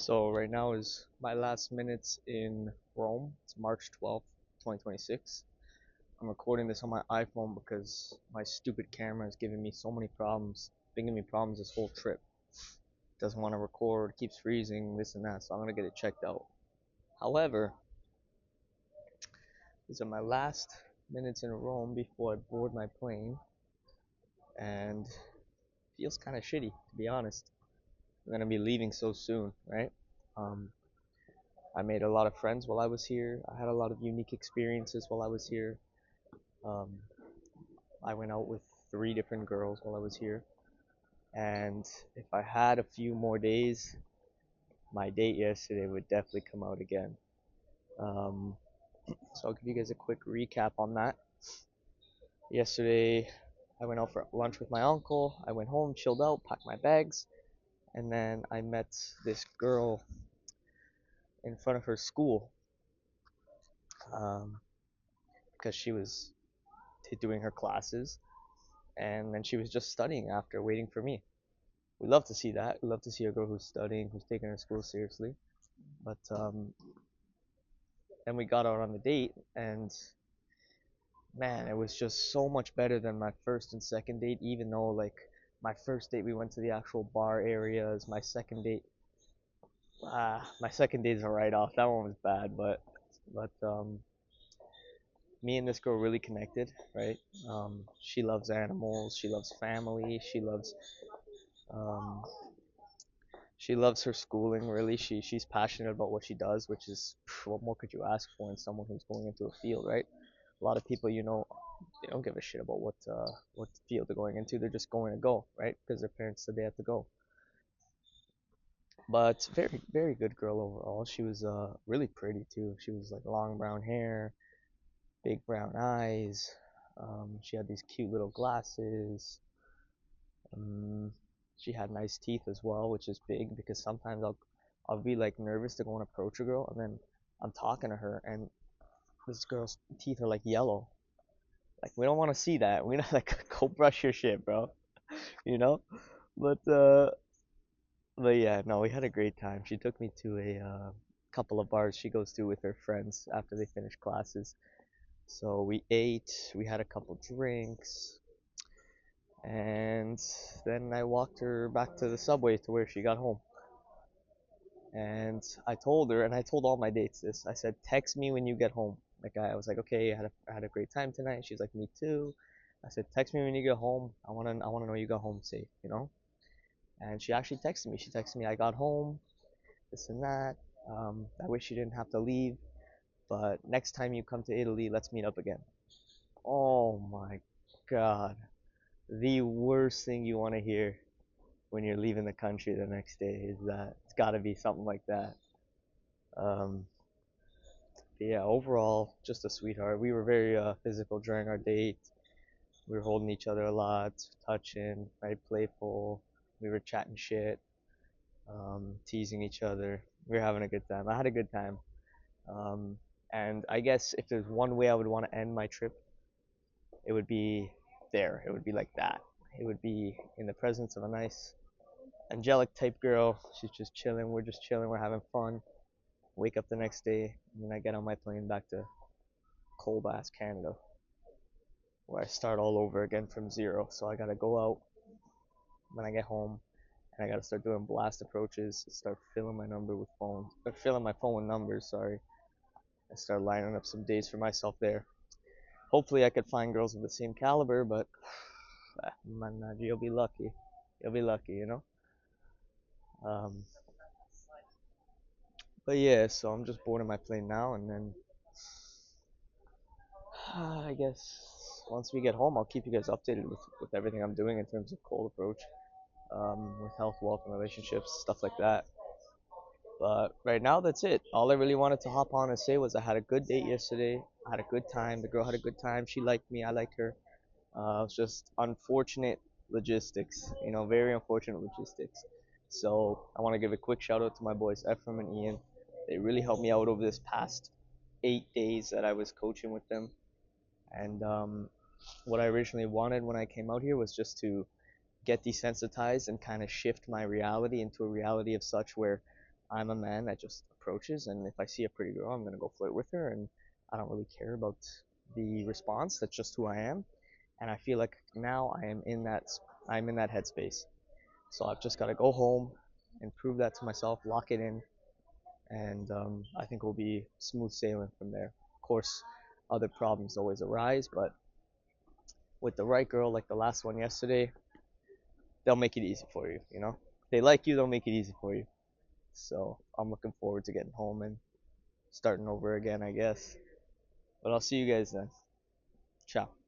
So right now is my last minutes in Rome. It's March 12th, 2026. I'm recording this on my iPhone because my stupid camera is giving me so many problems. Been giving me problems this whole trip. Doesn't want to record, keeps freezing, this and that. So I'm gonna get it checked out. However, these are my last minutes in Rome before I board my plane, and feels kind of shitty to be honest. I'm gonna be leaving so soon, right? Um, I made a lot of friends while I was here. I had a lot of unique experiences while I was here. Um, I went out with three different girls while I was here. And if I had a few more days, my date yesterday would definitely come out again. Um, so I'll give you guys a quick recap on that. Yesterday, I went out for lunch with my uncle. I went home, chilled out, packed my bags, and then I met this girl in front of her school um, because she was doing her classes, and then she was just studying after, waiting for me. We love to see that. We love to see a girl who's studying, who's taking her school seriously. But then we got out on the date, and man, it was just so much better than my first and second date. Even though like my first date we went to the actual bar areas, my second date is a write off. That one was bad, but me and this girl really connected, right? She loves animals, she loves family, um, she loves her schooling. Really, she's passionate about what she does, which is what more could you ask for in someone who's going into a field, right? A lot of people, they don't give a shit about what field they're going into. They're just going to go, right? Because their parents said they have to go. But very very good girl overall. She was really pretty too. She was like long brown hair, big brown eyes. She had these cute little glasses. Um, she had nice teeth as well, which is big because sometimes I'll be like nervous to go and approach a girl, and then I'm talking to her, and this girl's teeth are like yellow. Like we don't want to see that. We not like go brush your shit, bro. You know. But uh, but yeah, no, we had a great time. She took me to a couple of bars she goes to with her friends after they finish classes. So we ate, we had a couple drinks, and then I walked her back to the subway to where she got home. And I told her, and I told all my dates this. I said, text me when you get home. Like I was like, okay, I had a great time tonight. She's like, me too. I said, text me when you get home. I wanna know you got home safe, you know. And she actually texted me. She texted me, I got home, this and that. I wish you didn't have to leave, but next time you come to Italy, let's meet up again. Oh my God, the worst thing you want to hear when you're leaving the country the next day is that it's got to be something like that. Um, yeah, overall, just a sweetheart. We were very physical during our date. We were holding each other a lot, touching, right, playful. We were chatting shit, teasing each other. We were having a good time. I had a good time. Um, and I guess if there's one way I would want to end my trip, it would be there. It would be like that. It would be in the presence of a nice, angelic type girl. She's just chilling. We're just chilling. We're having fun. Wake up the next day, and then I get on my plane back to cold ass Canada, where I start all over again from zero. So I gotta go out when I get home, and I gotta start doing blast approaches. Start filling my number with phones, or filling my phone with numbers. Sorry, and start lining up some dates for myself there. Hopefully, I could find girls of the same caliber, but man, you'll be lucky. You'll be lucky, you know. Um, but yeah, so I'm just boarding my plane now, and then I guess once we get home, I'll keep you guys updated with everything I'm doing in terms of cold approach, with health, wealth, and relationships, stuff like that. But right now, that's it. All I really wanted to hop on and say was I had a good date yesterday. I had a good time. The girl had a good time. She liked me. I liked her. It's just unfortunate logistics, very unfortunate logistics. So I want to give a quick shout out to my boys Ephraim and Ian. They really helped me out over this past 8 days that I was coaching with them. And what I originally wanted when I came out here was just to get desensitized and kind of shift my reality into a reality of such where I'm a man that just approaches, and if I see a pretty girl, I'm gonna go flirt with her, and I don't really care about the response. That's just who I am, and I feel like now I'm in that headspace. So I've just got to go home and prove that to myself, lock it in, and I think we'll be smooth sailing from there. Of course, other problems always arise, but with the right girl, like the last one yesterday, they'll make it easy for you. You know, if they like you, they'll make it easy for you. So I'm looking forward to getting home and starting over again, I guess. But I'll see you guys then. Ciao.